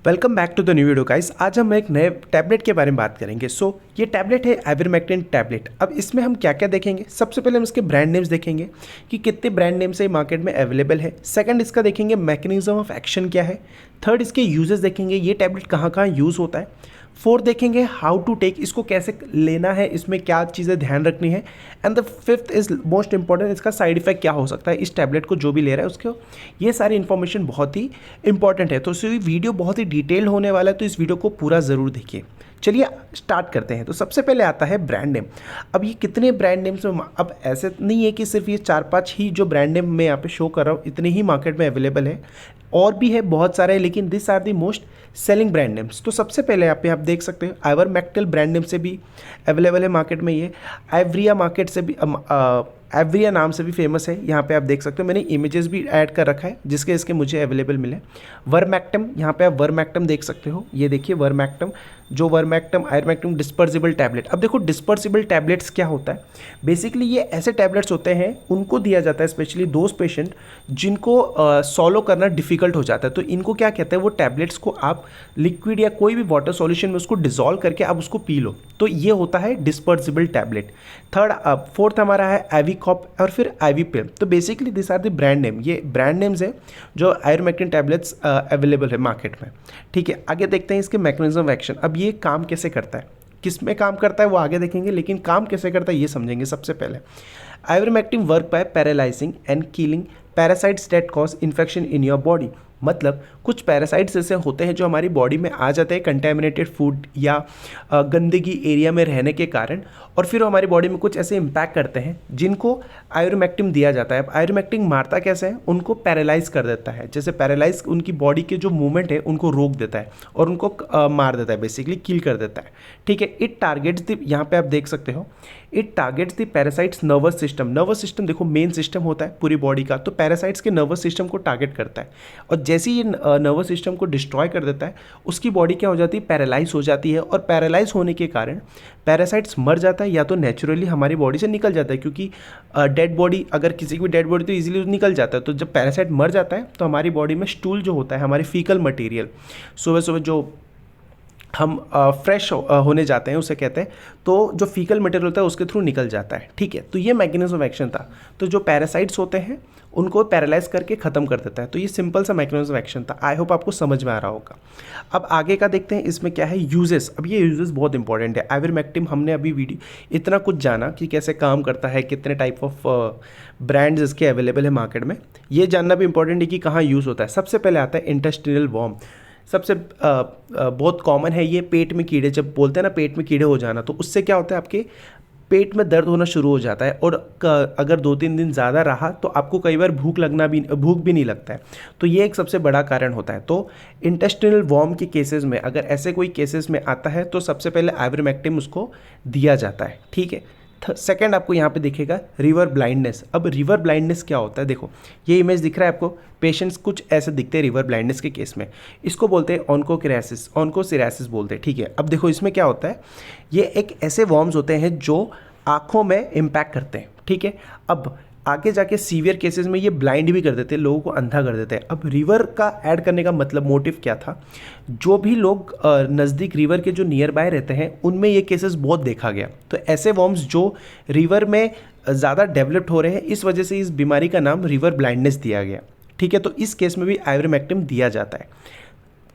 Welcome back to the new video guys. आज हम एक नए टैबलेट के बारे में बात करेंगे। ये टैबलेट है आइवरमेक्टिन टैबलेट। अब इसमें हम क्या क्या देखेंगे, सबसे पहले हम इसके ब्रांड नेम्स देखेंगे कि कितने ब्रांड नेम से मार्केट में अवेलेबल है। सेकंड, इसका देखेंगे मैकेनिज्म ऑफ एक्शन क्या है। थर्ड, इसके यूजेस देखेंगे, ये टैबलेट कहाँ कहाँ यूज़ होता है। फोर्थ देखेंगे हाउ टू टेक, इसको कैसे लेना है, इसमें क्या चीज़ें ध्यान रखनी है। And the fifth is most important, इसका साइड इफेक्ट क्या हो सकता है इस टैबलेट को जो भी ले रहा है उसको। ये सारी इन्फॉर्मेशन बहुत ही इंपॉर्टेंट है, तो इस वीडियो बहुत ही डिटेल होने वाला है, तो इस वीडियो को पूरा ज़रूर देखिए। चलिए स्टार्ट करते हैं। तो सबसे पहले आता है ब्रांड नेम। अब ये कितने ब्रांड नेम्स में, अब ऐसे नहीं है कि सिर्फ ये 4-5 ही जो ब्रांड नेम मैं यहाँ पे शो कर रहा हूँ इतने ही मार्केट में अवेलेबल है, और भी है बहुत सारे, लेकिन this are the most selling brand names. तो सबसे पहले आप देख सकते हो आइवरमेक्टिन ब्रांड नेम से भी अवेलेबल है मार्केट में। ये आइवरिया मार्केट से भी एवरिया नाम से भी फेमस है। यहाँ पे आप देख सकते हो, मैंने इमेजेस भी ऐड कर रखा है जिसके इसके मुझे अवेलेबल मिले। वर्मैक्टम, यहाँ पे आप वर्मैक्टम देख सकते हो, ये देखिए वर्मैक्टम, जो वर्मैक्टम आइवरमेक्टिन डिस्पर्सिबल टैबलेट। अब देखो डिस्पर्सिबल टैबलेट्स क्या होता है, बेसिकली ये ऐसे टैबलेट्स होते हैं, उनको दिया जाता है स्पेशली दोज पेशेंट जिनको सॉलो करना डिफिकल्ट हो जाता है। तो इनको क्या कहते हैं, वो टैबलेट्स को आप लिक्विड या कोई भी वाटर सॉल्यूशन में उसको डिजोल्व करके आप उसको पी लो, तो ये होता है डिस्पर्सिबल टैबलेट। फोर्थ हमारा है एविकॉप और फिर एविपिल। तो basically this are the brand name, ये ब्रांड नेम्स है जो आइवरमेक्टिन टैबलेट्स अवेलेबल है मार्केट में। ठीक है, आगे देखते हैं इसके मैकेनिज्म ऑफ एक्शन। अब ये काम कैसे करता है, किस में काम करता है वो आगे देखेंगे, लेकिन काम कैसे करता है ये समझेंगे। सबसे पहले ivermectin work by paralysing and killing parasites that cause infection in your body. मतलब कुछ पैरासाइट्स ऐसे होते हैं जो हमारी बॉडी में आ जाते हैं कंटेमिनेटेड फूड या गंदगी एरिया में रहने के कारण, और फिर वो हमारी बॉडी में कुछ ऐसे इम्पैक्ट करते हैं जिनको आइवरमेक्टिन दिया जाता है। अब आइवरमेक्टिन मारता कैसे है, उनको पैरालाइज कर देता है, जैसे पैरालाइज उनकी बॉडी के जो मूवमेंट है उनको रोक देता है और उनको मार देता है, बेसिकली किल कर देता है। ठीक है, इट टारगेट्स द, यहाँ पे आप देख सकते हो, it targets the parasites nervous system. Nervous system देखो मेन सिस्टम होता है पूरी बॉडी का, तो पैरासाइट्स के नर्वस सिस्टम को टारगेट करता है, और जैसे ही ये नर्वस सिस्टम को डिस्ट्रॉय कर देता है उसकी बॉडी क्या हो जाती है, पैरालाइज हो जाती है। और पैरालाइज होने के कारण पैरासाइट्स मर जाता है, या तो नेचुरली हमारी बॉडी से निकल जाता है, क्योंकि डेड बॉडी, अगर किसी की भी डेड बॉडी तो इजीली निकल जाता है। तो जब पैरासाइट मर जाता है तो हमारी बॉडी में स्टूल जो होता है, हमारी फीकल मटेरियल, सुबह सुबह जो हम फ्रेश होने जाते हैं उसे कहते हैं, तो जो फीकल मटेरियल होता है उसके थ्रू निकल जाता है। ठीक है, तो ये मैकेनिज्म ऑफ एक्शन था। तो जो पैरासाइट्स होते हैं उनको पैरालाइज करके ख़त्म कर देता है। तो ये सिंपल सा मैकेनिज्म ऑफ एक्शन था। आई होप आपको समझ में आ रहा होगा। अब आगे का देखते हैं, इसमें क्या है यूजेस। अब ये यूजेस बहुत इंपॉर्टेंट है। आइवरमेक्टिन हमने अभी वीडियो इतना कुछ जाना कि कैसे काम करता है, कितने टाइप ऑफ ब्रांड्स इसके अवेलेबल है मार्केट में, ये जानना भी इंपॉर्टेंट है कि कहाँ यूज़ होता है। सबसे पहले आता है इंटेस्टिनल वॉर्म। सबसे बहुत कॉमन है ये, पेट में कीड़े, जब बोलते हैं ना पेट में कीड़े हो जाना, तो उससे क्या होता है आपके पेट में दर्द होना शुरू हो जाता है, और अगर 2-3 दिन ज़्यादा रहा तो आपको कई बार भूख भी नहीं लगता है। तो ये एक सबसे बड़ा कारण होता है। तो इंटेस्टिनल वॉर्म के केसेस में, अगर ऐसे कोई केसेस में आता है तो सबसे पहले आइवरमेक्टिन उसको दिया जाता है। ठीक है, सेकंड आपको यहाँ पे दिखेगा रिवर ब्लाइंडनेस। अब रिवर ब्लाइंडनेस क्या होता है, देखो ये इमेज दिख रहा है आपको, पेशेंट्स कुछ ऐसे दिखते हैं रिवर ब्लाइंडनेस के केस में। इसको बोलते हैं ऑन्कोसिरासिस बोलते हैं। ठीक है, अब देखो इसमें क्या होता है, ये एक ऐसे वॉर्म्स होते हैं जो आँखों में इम्पैक्ट करते हैं। ठीक है, अब आगे जाके सीवियर केसेस में ये ब्लाइंड भी कर देते हैं, लोगों को अंधा कर देते हैं। अब रिवर का ऐड करने का मतलब मोटिव क्या था, जो भी लोग नज़दीक रिवर के जो नियर बाय रहते हैं उनमें ये केसेस बहुत देखा गया। तो ऐसे वॉर्म्स जो रिवर में ज़्यादा डेवलप्ड हो रहे हैं, इस वजह से इस बीमारी का नाम रिवर ब्लाइंडनेस दिया गया। ठीक है, तो इस केस में भी आइवरमेक्टिन दिया जाता है।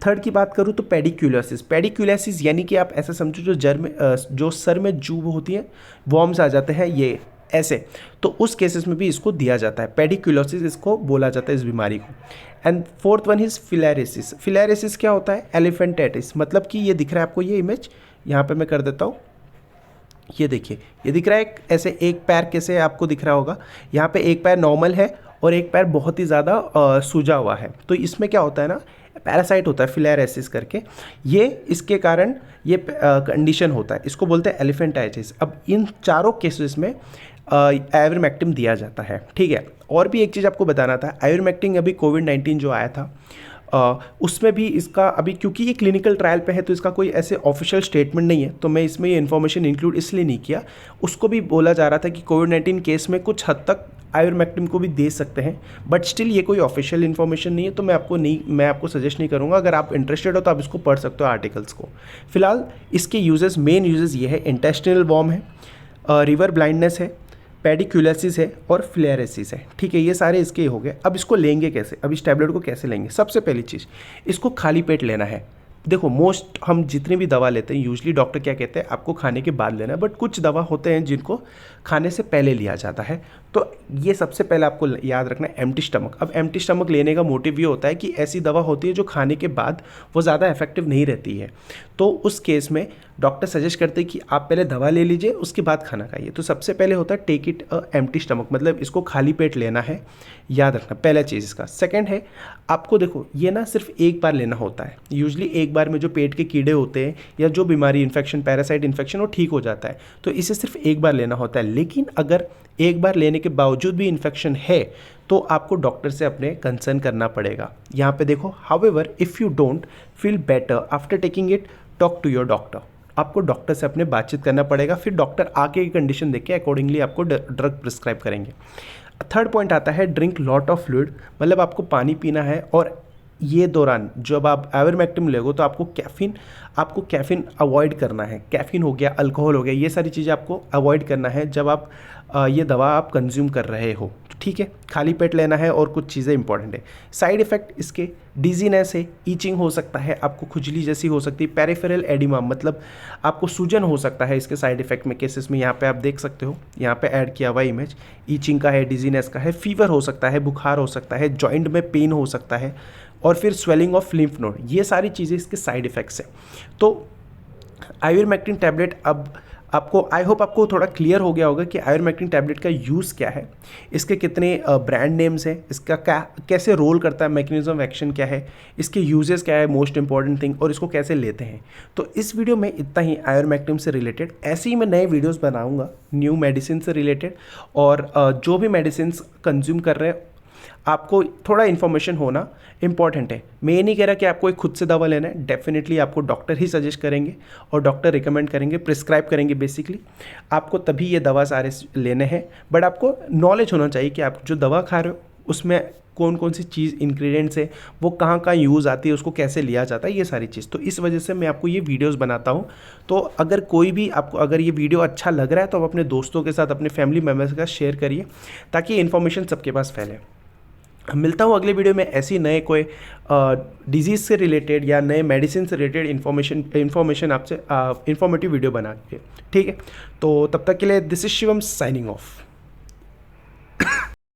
थर्ड की बात करूँ तो पेडिक्यूलोसिस यानी कि आप ऐसा समझो जो सर में जूब होती है, वॉर्म्स आ जाते हैं ये ऐसे, तो उस केसेस में भी इसको दिया जाता है। पेडिक्यूलोसिस इसको बोला जाता है इस बीमारी को। And fourth one is filariasis. Filariasis क्या होता है, एलिफेंटाइटिस। मतलब कि ये दिख रहा है आपको, ये इमेज यहाँ पे मैं कर देता हूँ, ये देखिए ये दिख रहा है ऐसे एक पैर कैसे आपको दिख रहा होगा, यहाँ पे एक पैर नॉर्मल है और एक पैर बहुत ही ज़्यादा सूजा हुआ है। तो इसमें क्या होता है ना, पैरासाइट होता है फिलेरिसिस करके, ये इसके कारण ये कंडीशन होता है, इसको बोलते हैं एलिफेंटाइटिस। अब इन चारों केसेस में आइवरमेक्टिन दिया जाता है। ठीक है, और भी एक चीज़ आपको बताना था, आइवरमेक्टिन अभी कोविड-19 जो आया था उसमें भी इसका अभी क्योंकि ये क्लिनिकल ट्रायल पे है तो इसका कोई ऐसे ऑफिशियल स्टेटमेंट नहीं है, तो मैं इसमें ये इन्फॉर्मेशन इंक्लूड इसलिए नहीं किया। उसको भी बोला जा रहा था कि कोविड-19 केस में कुछ हद तक आइवरमेक्टिन को भी दे सकते हैं, बट स्टिल ये कोई ऑफिशियल इन्फॉर्मेशन नहीं है, तो मैं आपको सजेस्ट नहीं करूँगा। अगर आप इंटरेस्टेड हो तो आप इसको पढ़ सकते हो आर्टिकल्स को। फिलहाल इसके यूजेस, मेन यूजेस ये है, इंटेस्टिनल वॉर्म है, रिवर ब्लाइंडनेस है, पेडिक्यूलोसिस है और फ्लेरेसिस है। ठीक है, ये सारे इसके हो गए। अब इसको लेंगे कैसे, अब इस टैबलेट को कैसे लेंगे? सबसे पहली चीज़, इसको खाली पेट लेना है। देखो मोस्ट हम जितनी भी दवा लेते हैं यूजली डॉक्टर क्या कहते हैं, आपको खाने के बाद लेना है, बट कुछ दवा होते हैं जिनको खाने से पहले लिया जाता है। तो ये सबसे पहले आपको याद रखना है एम्प्टी स्टमक। अब एम्प्टी स्टमक लेने का मोटिव ये होता है कि ऐसी दवा होती है जो खाने के बाद वो ज़्यादा इफेक्टिव नहीं रहती है, तो उस केस में डॉक्टर सजेस्ट करते हैं कि आप पहले दवा ले लीजिए उसके बाद खाना खाइए। तो सबसे पहले होता है टेक इट एम्प्टी स्टमक, मतलब इसको खाली पेट लेना है, याद रखना पहला चीज़ इसका। सेकंड है, आपको देखो ये ना सिर्फ एक बार लेना होता है। यूजली एक बार में जो पेट के कीड़े होते हैं या जो बीमारी, इन्फेक्शन, पैरासाइट इन्फेक्शन, वो ठीक हो जाता है, तो इसे सिर्फ एक बार लेना होता है। लेकिन अगर एक बार लेने के बावजूद भी इन्फेक्शन है तो आपको डॉक्टर से अपने कंसर्न करना पड़ेगा। यहाँ पे देखो, however if you don't feel better after taking it, talk to your doctor. आपको डॉक्टर से अपने बातचीत करना पड़ेगा, फिर डॉक्टर आगे की कंडीशन देख के अकॉर्डिंगली आपको ड्रग प्रिस्क्राइब करेंगे। थर्ड पॉइंट आता है ड्रिंक लॉट ऑफ फ्लूइड, मतलब आपको पानी पीना है। और ये दौरान जब आप आइवरमेक्टिन लेगो तो आपको कैफ़ीन अवॉइड करना है। कैफ़ीन हो गया, अल्कोहल हो गया, ये सारी चीज़ें आपको अवॉइड करना है जब आप ये दवा आप कंज्यूम कर रहे हो। ठीक है, खाली पेट लेना है और कुछ चीज़ें इंपॉर्टेंट है। साइड इफ़ेक्ट इसके डिजीनेस है, ईचिंग हो सकता है, आपको खुजली जैसी हो सकती है, पेरिफेरल एडिमा मतलब आपको सूजन हो सकता है इसके साइड इफ़ेक्ट में केसेस में। यहाँ पे आप देख सकते हो, यहाँ पे ऐड किया हुआ इमेज, ईचिंग का है, डिजीनेस का है, फीवर हो सकता है, बुखार हो सकता है, जॉइंट में पेन हो सकता है और फिर स्वेलिंग ऑफ लिम्फ नोड, ये सारी चीज़ें इसके साइड इफ़ेक्ट्स हैं। तो आइवरमेक्टिन टैबलेट, अब आपको आई होप आपको थोड़ा क्लियर हो गया होगा कि आइवरमेक्टिन टैबलेट का यूज़ क्या है, इसके कितने ब्रांड नेम्स हैं, इसका क्या कैसे रोल करता है, मैकेनिज्म ऑफ एक्शन क्या है, इसके यूजेस क्या है, मोस्ट इंपॉर्टेंट थिंग, और इसको कैसे लेते हैं। तो इस वीडियो में इतना ही आइवरमेक्टिन से रिलेटेड। ऐसे ही मैं नए वीडियोज़ बनाऊँगा न्यू मेडिसिन से रिलेटेड, और जो भी मेडिसिन कंज्यूम कर रहे हैं आपको थोड़ा इन्फॉर्मेशन होना इंपॉर्टेंट है। मैं ये नहीं कह रहा कि आपको एक खुद से दवा लेना है, डेफिनेटली आपको डॉक्टर ही सजेस्ट करेंगे और डॉक्टर रिकमेंड करेंगे, प्रिस्क्राइब करेंगे। बेसिकली आपको तभी ये दवा सारे लेने हैं, बट आपको नॉलेज होना चाहिए कि आप जो दवा खा रहे हो उसमें कौन कौन सी चीज़ इंग्रेडिएंट्स है, वो कहाँ कहाँ यूज़ आती है, उसको कैसे लिया जाता है, ये सारी चीज़। तो इस वजह से मैं आपको ये वीडियोज़ बनाता हूँ। तो अगर कोई भी आपको अगर ये वीडियो अच्छा लग रहा है तो आप अपने दोस्तों के साथ, अपने फैमिली मेम्बर्स के साथ शेयर करिए ताकि ये इन्फॉर्मेशन सबके पास फैले। मिलता हूँ अगले वीडियो में ऐसी नए कोई डिजीज़ से रिलेटेड या नए मेडिसिन से रिलेटेड इन्फॉर्मेशन आपसे इन्फॉर्मेटिव वीडियो बना के। ठीक है, तो तब तक के लिए this is Shivam signing off.